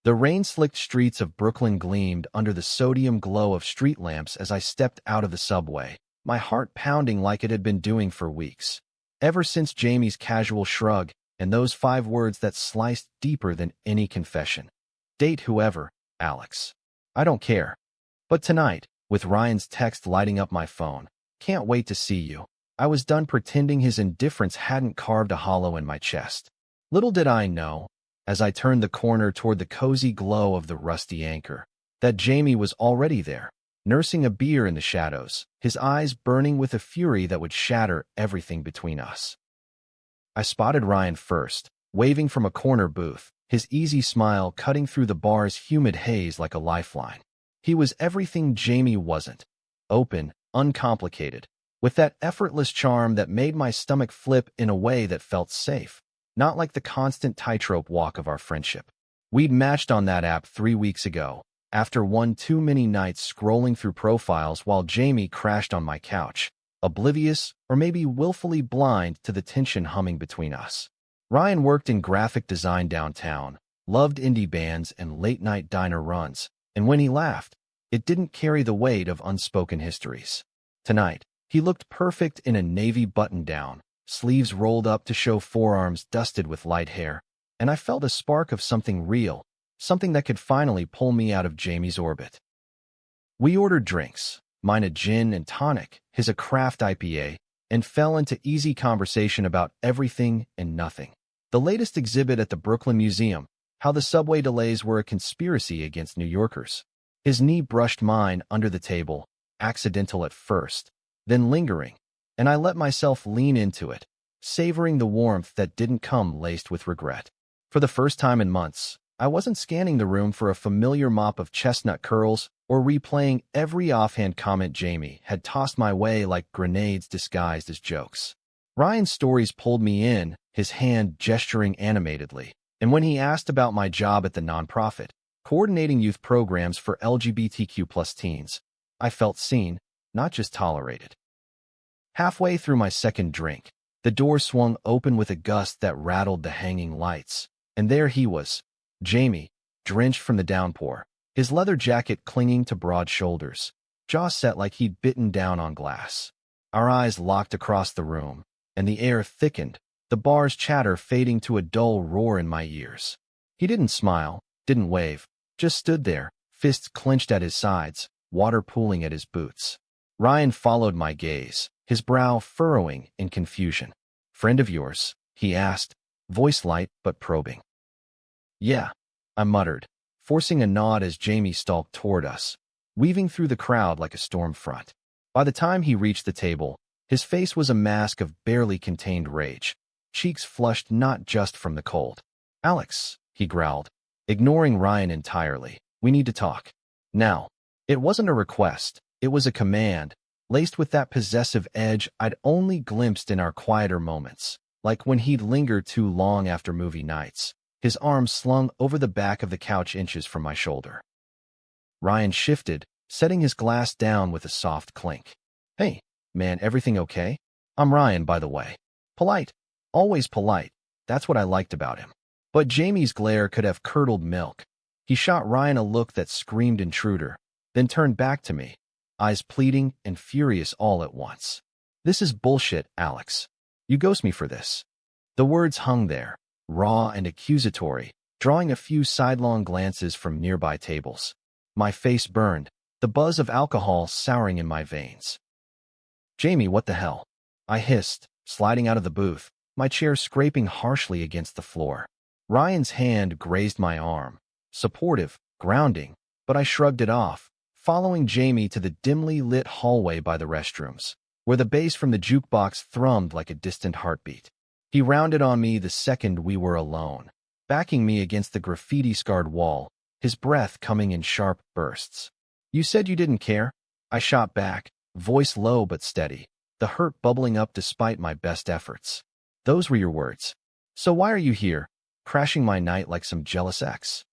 The rain-slicked streets of Brooklyn gleamed under the sodium glow of street lamps as I stepped out of the subway, my heart pounding like it had been doing for weeks. Ever since Jamie's casual shrug and those 5 words that sliced deeper than any confession. Date whoever, Alex. I don't care. But tonight, with Ryan's text lighting up my phone, can't wait to see you. I was done pretending his indifference hadn't carved a hollow in my chest. Little did I know, as I turned the corner toward the cozy glow of the rusty anchor, that Jamie was already there, nursing a beer in the shadows, his eyes burning with a fury that would shatter everything between us. I spotted Ryan first, waving from a corner booth, his easy smile cutting through the bar's humid haze like a lifeline. He was everything Jamie wasn't. Open, uncomplicated, with that effortless charm that made my stomach flip in a way that felt safe, not like the constant tightrope walk of our friendship. We'd matched on that app 3 weeks ago, after one too many nights scrolling through profiles while Jamie crashed on my couch, oblivious or maybe willfully blind to the tension humming between us. Ryan worked in graphic design downtown, loved indie bands and late-night diner runs, and when he laughed, it didn't carry the weight of unspoken histories. Tonight, he looked perfect in a navy button-down, sleeves rolled up to show forearms dusted with light hair, and I felt a spark of something real, something that could finally pull me out of Jamie's orbit. We ordered drinks, mine a gin and tonic, his a craft IPA, and fell into easy conversation about everything and nothing. The latest exhibit at the Brooklyn Museum, how the subway delays were a conspiracy against New Yorkers. His knee brushed mine under the table, accidental at first, then lingering, and I let myself lean into it, savoring the warmth that didn't come laced with regret. For the first time in months, I wasn't scanning the room for a familiar mop of chestnut curls or replaying every offhand comment Jamie had tossed my way like grenades disguised as jokes. Ryan's stories pulled me in, his hand gesturing animatedly, and when he asked about my job at the nonprofit, coordinating youth programs for LGBTQ+ teens, I felt seen, not just tolerated. Halfway through my second drink, the door swung open with a gust that rattled the hanging lights, and there he was, Jamie, drenched from the downpour, his leather jacket clinging to broad shoulders, jaw set like he'd bitten down on glass. Our eyes locked across the room, and the air thickened, the bar's chatter fading to a dull roar in my ears. He didn't smile, didn't wave, just stood there, fists clenched at his sides, water pooling at his boots. Ryan followed my gaze, his brow furrowing in confusion. "Friend of yours?" he asked, voice light but probing. "Yeah," I muttered, forcing a nod as Jamie stalked toward us, weaving through the crowd like a storm front. By the time he reached the table, his face was a mask of barely contained rage, cheeks flushed not just from the cold. "Alex," he growled, ignoring Ryan entirely, "we need to talk. Now." It wasn't a request, it was a command, laced with that possessive edge I'd only glimpsed in our quieter moments, like when he'd lingered too long after movie nights, his arms slung over the back of the couch inches from my shoulder. Ryan shifted, setting his glass down with a soft clink. "Hey, man, everything okay? I'm Ryan, by the way. Polite. Always polite. That's what I liked about him." But Jamie's glare could have curdled milk. He shot Ryan a look that screamed intruder, then turned back to me, eyes pleading and furious all at once. "This is bullshit, Alex. You ghost me for this." The words hung there, raw and accusatory, drawing a few sidelong glances from nearby tables. My face burned, the buzz of alcohol souring in my veins. "Jamie, what the hell?" I hissed, sliding out of the booth, my chair scraping harshly against the floor. Ryan's hand grazed my arm, supportive, grounding, but I shrugged it off, following Jamie to the dimly lit hallway by the restrooms, where the bass from the jukebox thrummed like a distant heartbeat. He rounded on me the second we were alone, backing me against the graffiti-scarred wall, his breath coming in sharp bursts. "You said you didn't care?" I shot back, voice low but steady, the hurt bubbling up despite my best efforts. "Those were your words. So why are you here, crashing my night like some jealous ex?"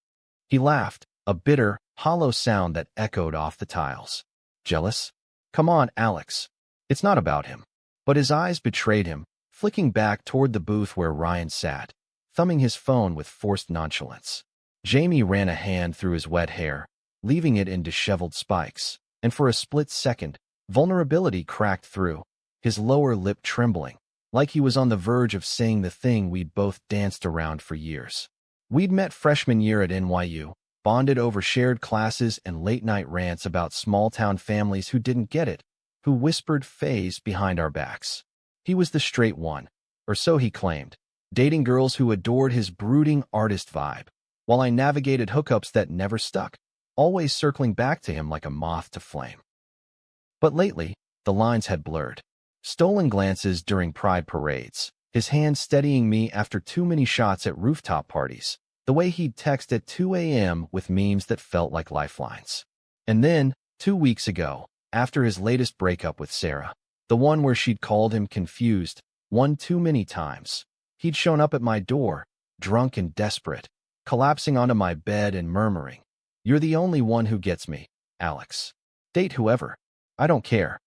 He laughed, a bitter, hollow sound that echoed off the tiles. "Jealous? Come on, Alex. It's not about him." But his eyes betrayed him, flicking back toward the booth where Ryan sat, thumbing his phone with forced nonchalance. Jamie ran a hand through his wet hair, leaving it in disheveled spikes, and for a split second, vulnerability cracked through, his lower lip trembling, like he was on the verge of saying the thing we'd both danced around for years. We'd met freshman year at NYU, bonded over shared classes and late-night rants about small-town families who didn't get it, who whispered phase behind our backs. He was the straight one, or so he claimed, dating girls who adored his brooding artist vibe, while I navigated hookups that never stuck, always circling back to him like a moth to flame. But lately, the lines had blurred. Stolen glances during pride parades, his hand steadying me after too many shots at rooftop parties, the way he'd text at 2 a.m. with memes that felt like lifelines. And then, 2 weeks ago, after his latest breakup with Sarah, the one where she'd called him confused, one too many times, he'd shown up at my door, drunk and desperate, collapsing onto my bed and murmuring, "You're the only one who gets me, Alex. Date whoever. I don't care."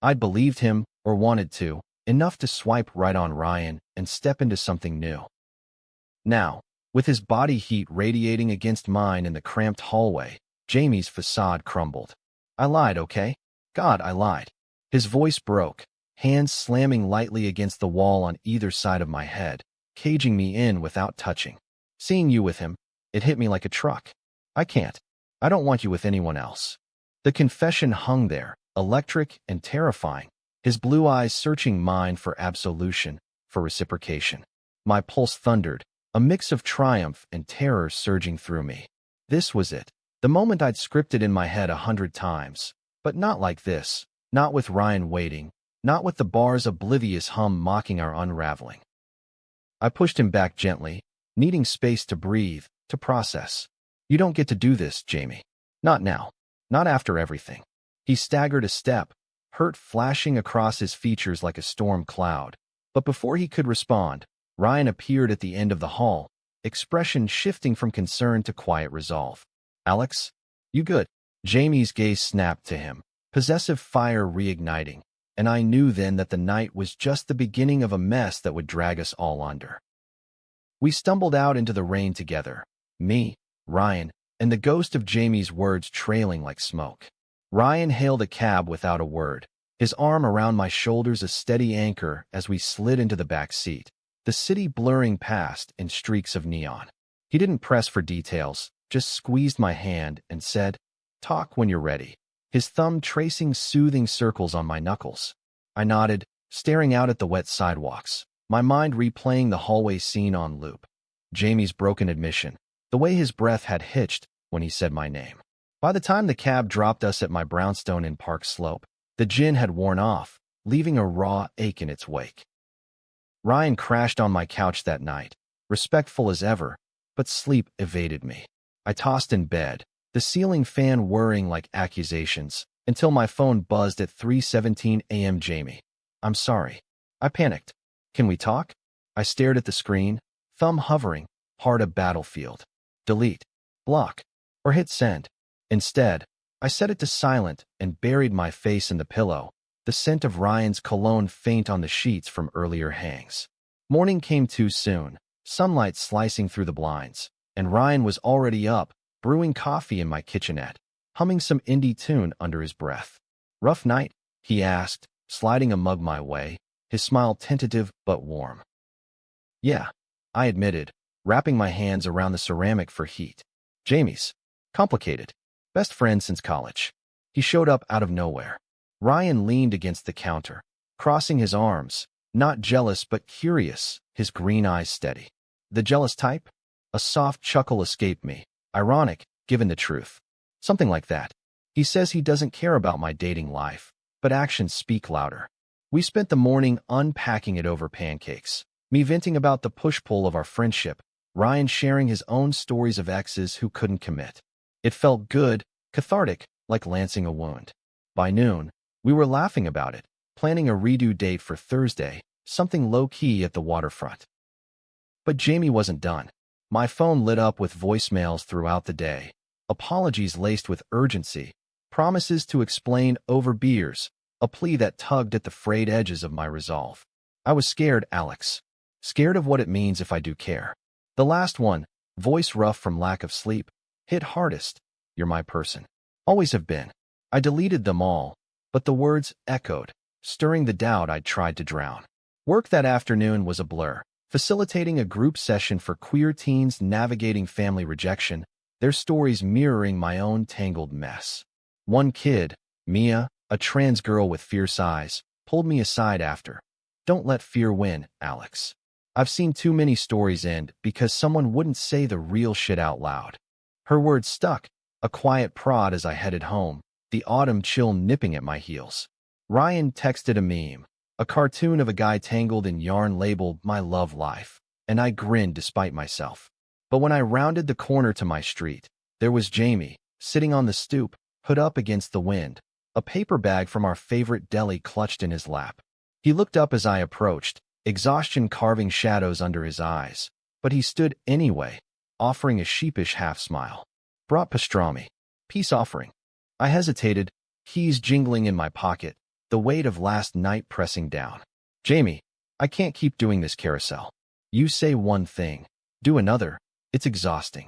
I'd believed him, or wanted to, enough to swipe right on Ryan and step into something new. Now, with his body heat radiating against mine in the cramped hallway, Jamie's facade crumbled. I lied, okay? God, I lied. His voice broke, hands slamming lightly against the wall on either side of my head, caging me in without touching. Seeing you with him, it hit me like a truck. I can't. I don't want you with anyone else. The confession hung there, electric and terrifying, his blue eyes searching mine for absolution, for reciprocation. My pulse thundered, a mix of triumph and terror surging through me. This was it, the moment I'd scripted in my head 100 times, but not like this, not with Ryan waiting, not with the bar's oblivious hum mocking our unraveling. I pushed him back gently, needing space to breathe, to process. You don't get to do this, Jamie. Not now. Not after everything. He staggered a step, hurt flashing across his features like a storm cloud. But before he could respond, Ryan appeared at the end of the hall, expression shifting from concern to quiet resolve. Alex? You good? Jamie's gaze snapped to him, possessive fire reigniting, and I knew then that the night was just the beginning of a mess that would drag us all under. We stumbled out into the rain together, me, Ryan, and the ghost of Jamie's words trailing like smoke. Ryan hailed a cab without a word, his arm around my shoulders a steady anchor as we slid into the back seat, the city blurring past in streaks of neon. He didn't press for details, just squeezed my hand and said, "Talk when you're ready," his thumb tracing soothing circles on my knuckles. I nodded, staring out at the wet sidewalks, my mind replaying the hallway scene on loop. Jamie's broken admission, the way his breath had hitched when he said my name. By the time the cab dropped us at my brownstone in Park Slope, the gin had worn off, leaving a raw ache in its wake. Ryan crashed on my couch that night, respectful as ever, but sleep evaded me. I tossed in bed, the ceiling fan whirring like accusations, until my phone buzzed at 3:17 a.m. Jamie. I'm sorry. I panicked. Can we talk? I stared at the screen, thumb hovering, heart a battlefield. Delete, block, or hit send. Instead, I set it to silent and buried my face in the pillow, the scent of Ryan's cologne faint on the sheets from earlier hangs. Morning came too soon, sunlight slicing through the blinds, and Ryan was already up, brewing coffee in my kitchenette, humming some indie tune under his breath. Rough night? He asked, sliding a mug my way, his smile tentative but warm. Yeah, I admitted, wrapping my hands around the ceramic for heat. Jamie's. Complicated. Best friend since college. He showed up out of nowhere. Ryan leaned against the counter, crossing his arms, not jealous but curious, his green eyes steady. The jealous type? A soft chuckle escaped me, ironic, given the truth. Something like that. He says he doesn't care about my dating life, but actions speak louder. We spent the morning unpacking it over pancakes, me venting about the push-pull of our friendship, Ryan sharing his own stories of exes who couldn't commit. It felt good, cathartic, like lancing a wound. By noon, we were laughing about it, planning a redo date for Thursday, something low-key at the waterfront. But Jamie wasn't done. My phone lit up with voicemails throughout the day, apologies laced with urgency, promises to explain over beers, a plea that tugged at the frayed edges of my resolve. I was scared, Alex. Scared of what it means if I do care. The last one, voice rough from lack of sleep, hit hardest. You're my person. Always have been. I deleted them all, but the words echoed, stirring the doubt I'd tried to drown. Work that afternoon was a blur, facilitating a group session for queer teens navigating family rejection, their stories mirroring my own tangled mess. One kid, Mia, a trans girl with fierce eyes, pulled me aside after. Don't let fear win, Alex. I've seen too many stories end because someone wouldn't say the real shit out loud. Her words stuck, a quiet prod as I headed home, the autumn chill nipping at my heels. Ryan texted a meme, a cartoon of a guy tangled in yarn labeled My Love Life, and I grinned despite myself. But when I rounded the corner to my street, there was Jamie, sitting on the stoop, hood up against the wind, a paper bag from our favorite deli clutched in his lap. He looked up as I approached, exhaustion carving shadows under his eyes, but he stood anyway, offering a sheepish half-smile. Brought pastrami. Peace offering. I hesitated, keys jingling in my pocket, the weight of last night pressing down. Jamie, I can't keep doing this carousel. You say one thing, do another. It's exhausting.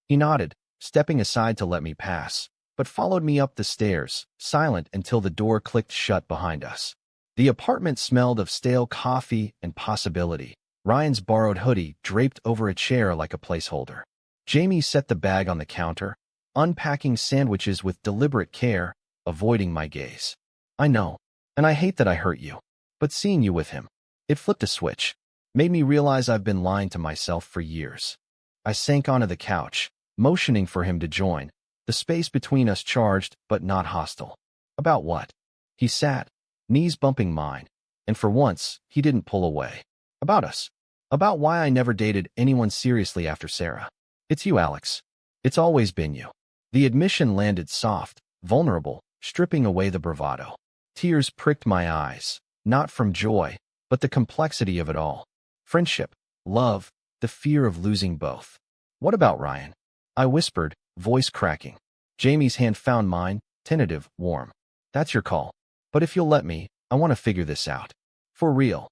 He nodded, stepping aside to let me pass, but followed me up the stairs, silent until the door clicked shut behind us. The apartment smelled of stale coffee and possibility, Ryan's borrowed hoodie draped over a chair like a placeholder. Jamie set the bag on the counter, unpacking sandwiches with deliberate care, avoiding my gaze. I know, and I hate that I hurt you, but seeing you with him, it flipped a switch, made me realize I've been lying to myself for years. I sank onto the couch, motioning for him to join, the space between us charged but not hostile. About what? He sat, knees bumping mine, and for once, he didn't pull away. About us. About why I never dated anyone seriously after Sarah. It's you, Alex. It's always been you. The admission landed soft, vulnerable, stripping away the bravado. Tears pricked my eyes, not from joy, but the complexity of it all. Friendship, love, the fear of losing both. What about Ryan? I whispered, voice cracking. Jamie's hand found mine, tentative, warm. That's your call. But if you'll let me, I want to figure this out. For real.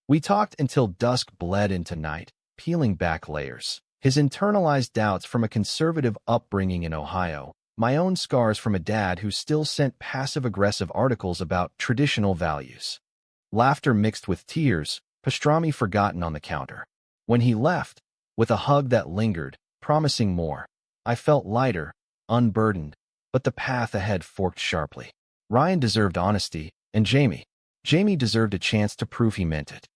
We talked until dusk bled into night, peeling back layers. His internalized doubts from a conservative upbringing in Ohio, my own scars from a dad who still sent passive-aggressive articles about traditional values. Laughter mixed with tears, pastrami forgotten on the counter. When he left, with a hug that lingered, promising more, I felt lighter, unburdened, but the path ahead forked sharply. Ryan deserved honesty, and Jamie deserved a chance to prove he meant it.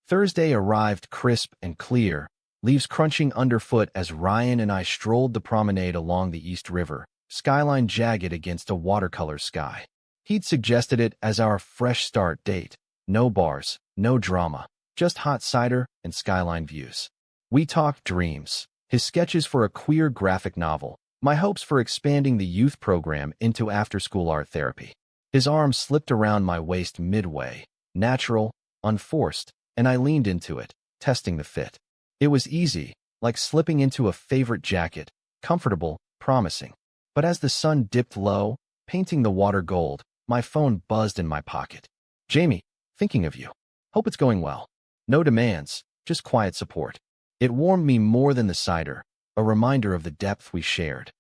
Thursday arrived crisp and clear, leaves crunching underfoot as Ryan and I strolled the promenade along the East River, skyline jagged against a watercolor sky. He'd suggested it as our fresh start date. No bars, no drama, just hot cider and skyline views. We talked dreams, his sketches for a queer graphic novel, my hopes for expanding the youth program into after-school art therapy. His arm slipped around my waist midway, natural, unforced, and I leaned into it, testing the fit. It was easy, like slipping into a favorite jacket, comfortable, promising. But as the sun dipped low, painting the water gold, my phone buzzed in my pocket. Jamie, thinking of you. Hope it's going well. No demands, just quiet support. It warmed me more than the cider, a reminder of the depth we shared.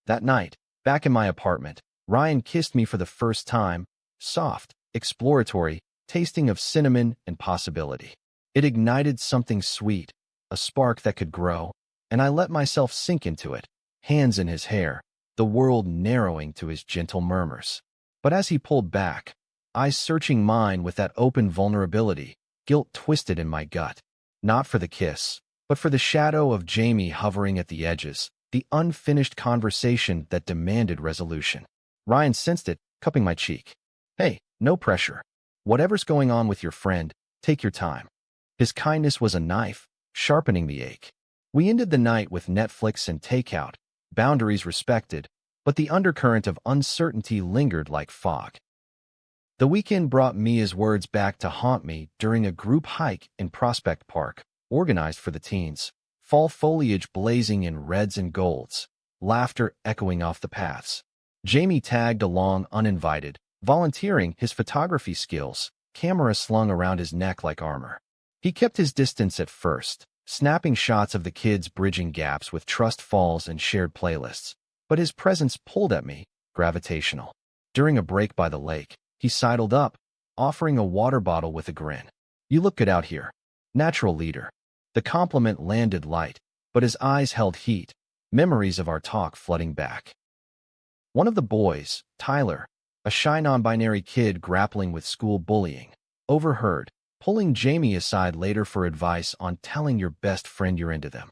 That night, back in my apartment, Ryan kissed me for the first time, soft, exploratory, tasting of cinnamon and possibility. It ignited something sweet, a spark that could grow, and I let myself sink into it, hands in his hair, the world narrowing to his gentle murmurs. But as he pulled back, eyes searching mine with that open vulnerability, guilt twisted in my gut. Not for the kiss, but for the shadow of Jamie hovering at the edges, the unfinished conversation that demanded resolution. Ryan sensed it, cupping my cheek. Hey, no pressure. Whatever's going on with your friend, take your time. His kindness was a knife, sharpening the ache. We ended the night with Netflix and takeout, boundaries respected, but the undercurrent of uncertainty lingered like fog. The weekend brought Mia's words back to haunt me during a group hike in Prospect Park, organized for the teens, fall foliage blazing in reds and golds, laughter echoing off the paths. Jamie tagged along uninvited, volunteering his photography skills, camera slung around his neck like armor. He kept his distance at first, snapping shots of the kids bridging gaps with trust falls and shared playlists. But his presence pulled at me, gravitational. During a break by the lake, he sidled up, offering a water bottle with a grin. "You look good out here." Natural leader. The compliment landed light, but his eyes held heat, memories of our talk flooding back. One of the boys, Tyler, a shy non-binary kid grappling with school bullying, overheard, pulling Jamie aside later for advice on telling your best friend you're into them.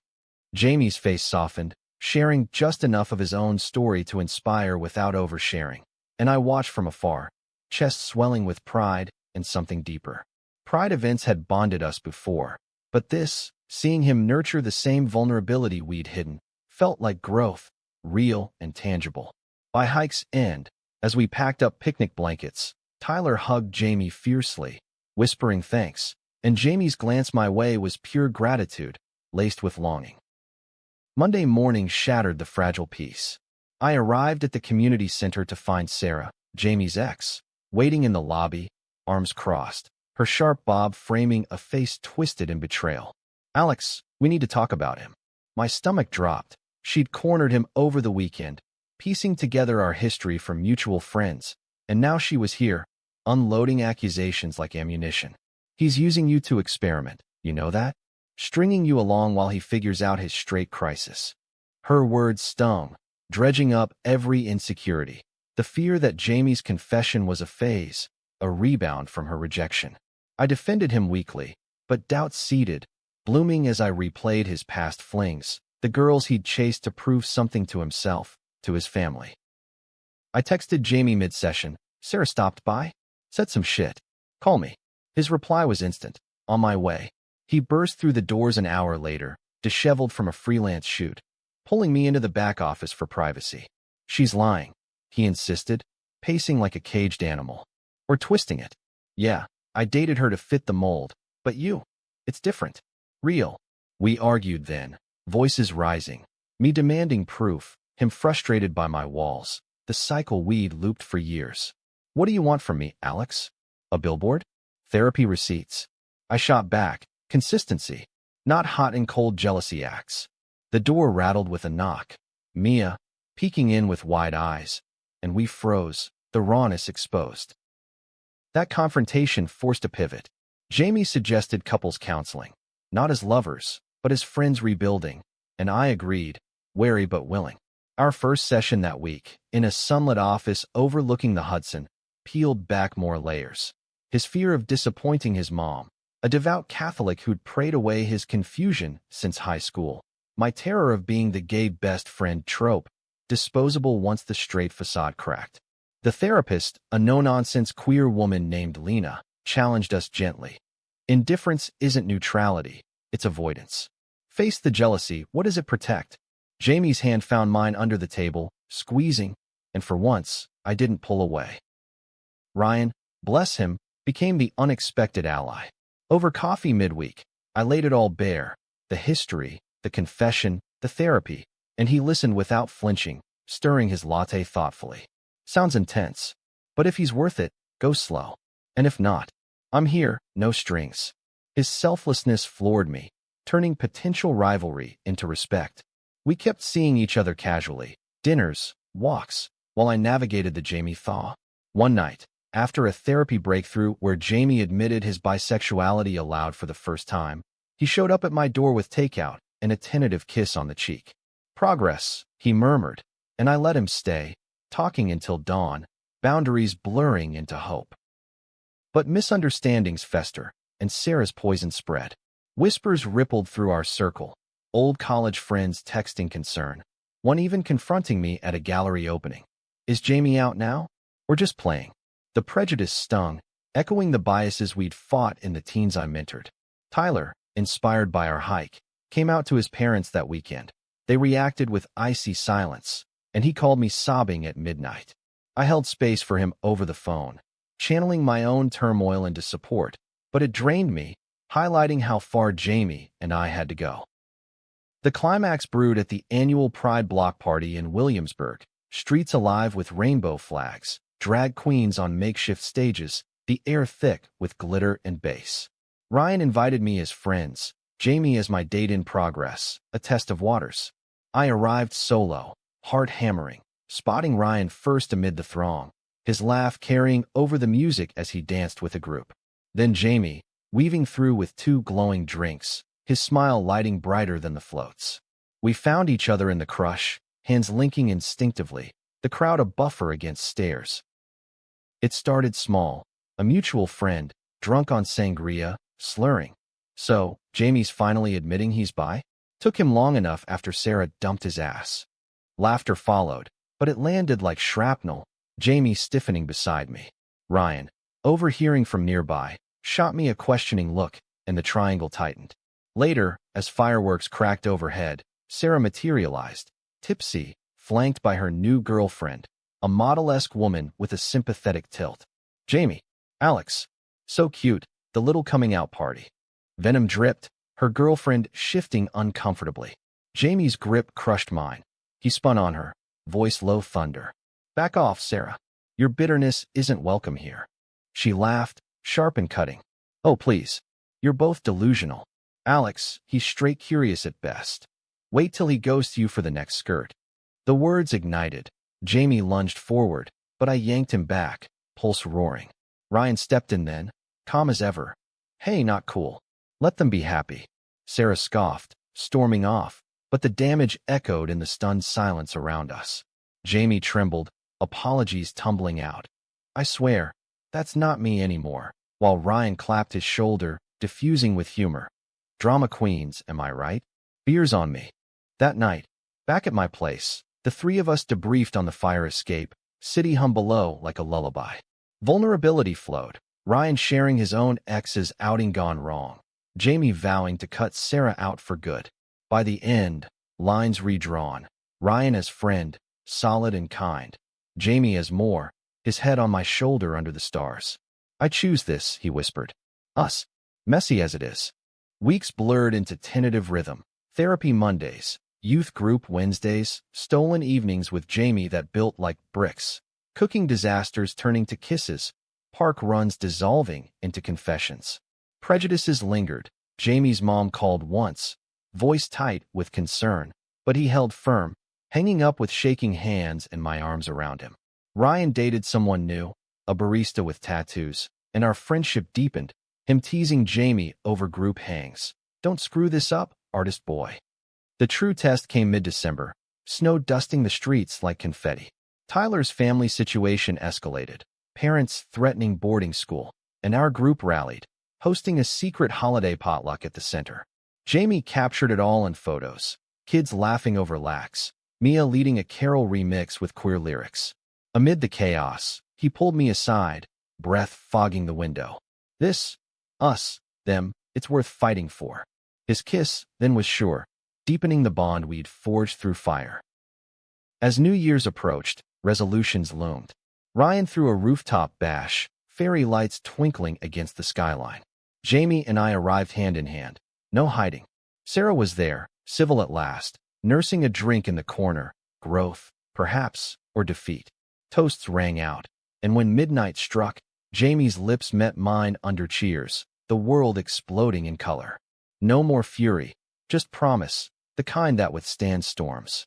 Jamie's face softened, sharing just enough of his own story to inspire without oversharing, and I watched from afar, chest swelling with pride and something deeper. Pride events had bonded us before, but this, seeing him nurture the same vulnerability we'd hidden, felt like growth, real and tangible. By hike's end, as we packed up picnic blankets, Tyler hugged Jamie fiercely, whispering thanks, and Jamie's glance my way was pure gratitude, laced with longing. Monday morning shattered the fragile peace. I arrived at the community center to find Sarah, Jamie's ex, waiting in the lobby, arms crossed, her sharp bob framing a face twisted in betrayal. "Alex, we need to talk about him." My stomach dropped. She'd cornered him over the weekend, piecing together our history from mutual friends, and now she was here, unloading accusations like ammunition. "He's using you to experiment, you know that? Stringing you along while he figures out his straight crisis." Her words stung, dredging up every insecurity. The fear that Jamie's confession was a phase, a rebound from her rejection. I defended him weakly, but doubt seeded, blooming as I replayed his past flings, the girls he'd chased to prove something to himself, to his family. I texted Jamie mid-session, "Sarah stopped by? Said some shit. Call me." His reply was instant, "On my way." He burst through the doors an hour later, disheveled from a freelance shoot, pulling me into the back office for privacy. "She's lying," he insisted, pacing like a caged animal. "Or twisting it. Yeah, I dated her to fit the mold, but you, it's different. Real." We argued then, voices rising, me demanding proof, him frustrated by my walls, the cycle we'd looped for years. "What do you want from me, Alex? A billboard? Therapy receipts?" I shot back, consistency, not hot and cold jealousy acts. The door rattled with a knock, Mia, peeking in with wide eyes, and we froze, the rawness exposed. That confrontation forced a pivot. Jamie suggested couples counseling, not as lovers, but as friends rebuilding, and I agreed, wary but willing. Our first session that week, in a sunlit office overlooking the Hudson, peeled back more layers. His fear of disappointing his mom, a devout Catholic who'd prayed away his confusion since high school. My terror of being the gay best friend trope, disposable once the straight facade cracked. The therapist, a no-nonsense queer woman named Lena, challenged us gently. Indifference isn't neutrality, it's avoidance. Face the jealousy, what does it protect? Jamie's hand found mine under the table, squeezing, and for once, I didn't pull away. Ryan, bless him, became the unexpected ally. Over coffee midweek, I laid it all bare, the history, the confession, the therapy, and he listened without flinching, stirring his latte thoughtfully. Sounds intense, but if he's worth it, go slow. And if not, I'm here, no strings. His selflessness floored me, turning potential rivalry into respect. We kept seeing each other casually, dinners, walks, while I navigated the Jamie thaw. One night, after a therapy breakthrough where Jamie admitted his bisexuality aloud for the first time, he showed up at my door with takeout and a tentative kiss on the cheek. "Progress," he murmured, and I let him stay, talking until dawn, boundaries blurring into hope. But misunderstandings fester, and Sarah's poison spread. Whispers rippled through our circle, old college friends texting concern, one even confronting me at a gallery opening. "Is Jamie out now? Or just playing?" The prejudice stung, echoing the biases we'd fought in the teens I mentored. Tyler, inspired by our hike, came out to his parents that weekend. They reacted with icy silence, and he called me sobbing at midnight. I held space for him over the phone, channeling my own turmoil into support, but it drained me, highlighting how far Jamie and I had to go. The climax brewed at the annual Pride Block Party in Williamsburg, streets alive with rainbow flags, drag queens on makeshift stages, the air thick with glitter and bass. Ryan invited me as friends, Jamie as my date in progress, a test of waters. I arrived solo, heart hammering, spotting Ryan first amid the throng, his laugh carrying over the music as he danced with a group. Then Jamie, weaving through with 2 glowing drinks, his smile lighting brighter than the floats. We found each other in the crush, hands linking instinctively, the crowd a buffer against stares. It started small, a mutual friend, drunk on sangria, slurring. So, Jamie's finally admitting he's bi? Took him long enough after Sarah dumped his ass. Laughter followed, but it landed like shrapnel, Jamie stiffening beside me. Ryan, overhearing from nearby, shot me a questioning look, and the triangle tightened. Later, as fireworks cracked overhead, Sarah materialized, tipsy, flanked by her new girlfriend, a model-esque woman with a sympathetic tilt. Jamie, Alex, so cute, the little coming-out party. Venom dripped, her girlfriend shifting uncomfortably. Jamie's grip crushed mine. He spun on her, voice low thunder. Back off, Sarah. Your bitterness isn't welcome here. She laughed, sharp and cutting. Oh, please. You're both delusional. Alex, he's straight curious at best. Wait till he goes to you for the next skirt. The words ignited. Jamie lunged forward, but I yanked him back, pulse roaring. Ryan stepped in then, calm as ever. Hey, not cool. Let them be happy. Sarah scoffed, storming off, but the damage echoed in the stunned silence around us. Jamie trembled, apologies tumbling out. I swear, that's not me anymore, while Ryan clapped his shoulder, diffusing with humor. Drama queens, am I right? Beers on me. That night, back at my place, the 3 of us debriefed on the fire escape, city hum below like a lullaby. Vulnerability flowed, Ryan sharing his own ex's outing gone wrong, Jamie vowing to cut Sarah out for good. By the end, lines redrawn, Ryan as friend, solid and kind, Jamie as more, his head on my shoulder under the stars. I choose this, he whispered. Us. Messy as it is. Weeks blurred into tentative rhythm, therapy Mondays, youth group Wednesdays, stolen evenings with Jamie that built like bricks, cooking disasters turning to kisses, park runs dissolving into confessions. Prejudices lingered. Jamie's mom called once, voice tight with concern, but he held firm, hanging up with shaking hands and my arms around him. Ryan dated someone new, a barista with tattoos, and our friendship deepened, him teasing Jamie over group hangs. Don't screw this up, artist boy. The true test came mid-December, snow dusting the streets like confetti. Tyler's family situation escalated, parents threatening boarding school, and our group rallied, hosting a secret holiday potluck at the center. Jamie captured it all in photos, kids laughing over lax, Mia leading a carol remix with queer lyrics. Amid the chaos, he pulled me aside, breath fogging the window. This, us, them, it's worth fighting for. His kiss, then was sure, deepening the bond we'd forged through fire. As New Year's approached, resolutions loomed. Ryan threw a rooftop bash, fairy lights twinkling against the skyline. Jamie and I arrived hand in hand, no hiding. Sarah was there, civil at last, nursing a drink in the corner, growth, perhaps, or defeat. Toasts rang out, and when midnight struck, Jamie's lips met mine under cheers, the world exploding in color. No more fury, just promise, the kind that withstands storms.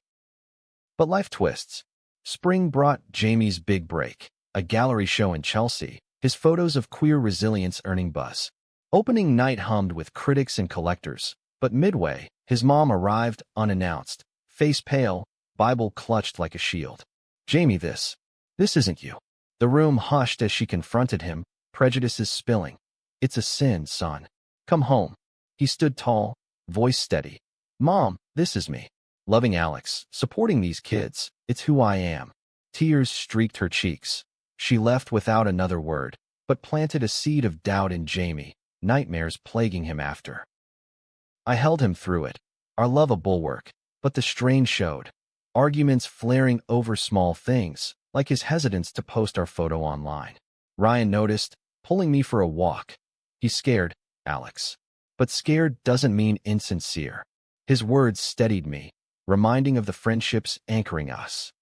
But life twists. Spring brought Jamie's big break, a gallery show in Chelsea, his photos of queer resilience earning buzz. Opening night hummed with critics and collectors, but midway, his mom arrived unannounced, face pale, Bible clutched like a shield. Jamie, this isn't you. The room hushed as she confronted him, prejudices spilling. It's a sin, son. Come home. He stood tall, voice steady. Mom, this is me. Loving Alex, supporting these kids, it's who I am. Tears streaked her cheeks. She left without another word, but planted a seed of doubt in Jamie, nightmares plaguing him after. I held him through it, our love a bulwark, but the strain showed. Arguments flaring over small things, like his hesitance to post our photo online. Ryan noticed, pulling me for a walk. He's scared, Alex. But scared doesn't mean insincere. His words steadied me, reminding of the friendships anchoring us.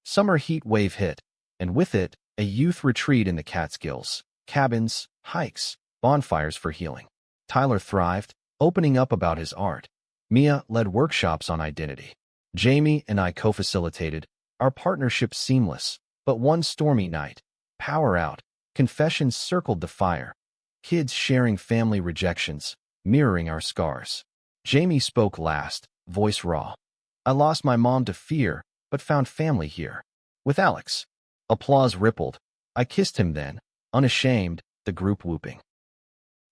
Summer heat wave hit, and with it, a youth retreat in the Catskills, cabins, hikes, bonfires for healing. Tyler thrived, opening up about his art. Mia led workshops on identity. Jamie and I co-facilitated, our partnership seamless. But one stormy night, power out, confessions circled the fire. Kids sharing family rejections, mirroring our scars. Jamie spoke last, voice raw. I lost my mom to fear, but found family here. With Alex. Applause rippled. I kissed him then, unashamed, the group whooping.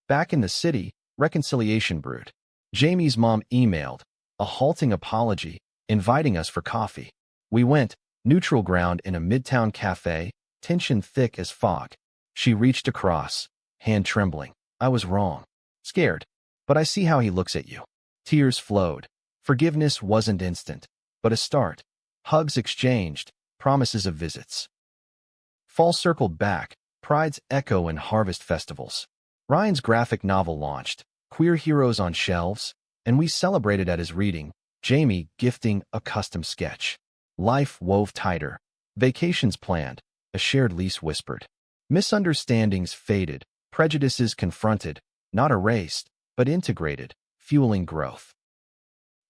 Back in the city, reconciliation brewed. Jamie's mom emailed, a halting apology, inviting us for coffee. We went, neutral ground in a midtown cafe, tension thick as fog. She reached across, hand trembling. I was wrong. Scared. But I see how he looks at you. Tears flowed. Forgiveness wasn't instant, but a start. Hugs exchanged, promises of visits. Fall circled back, Pride's echo and harvest festivals. Ryan's graphic novel launched, queer heroes on shelves, and we celebrated at his reading, Jamie gifting a custom sketch. Life wove tighter. Vacations planned, a shared lease whispered. Misunderstandings faded, prejudices confronted, not erased, but integrated, fueling growth.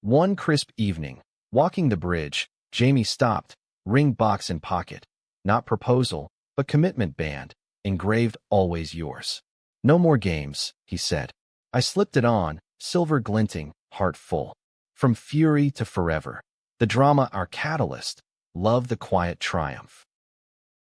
One crisp evening, walking the bridge, Jamie stopped, ring box in pocket. Not proposal, but commitment band, engraved always yours. No more games, he said. I slipped it on, silver glinting, heart full. From fury to forever. The drama our catalyst, love the quiet triumph.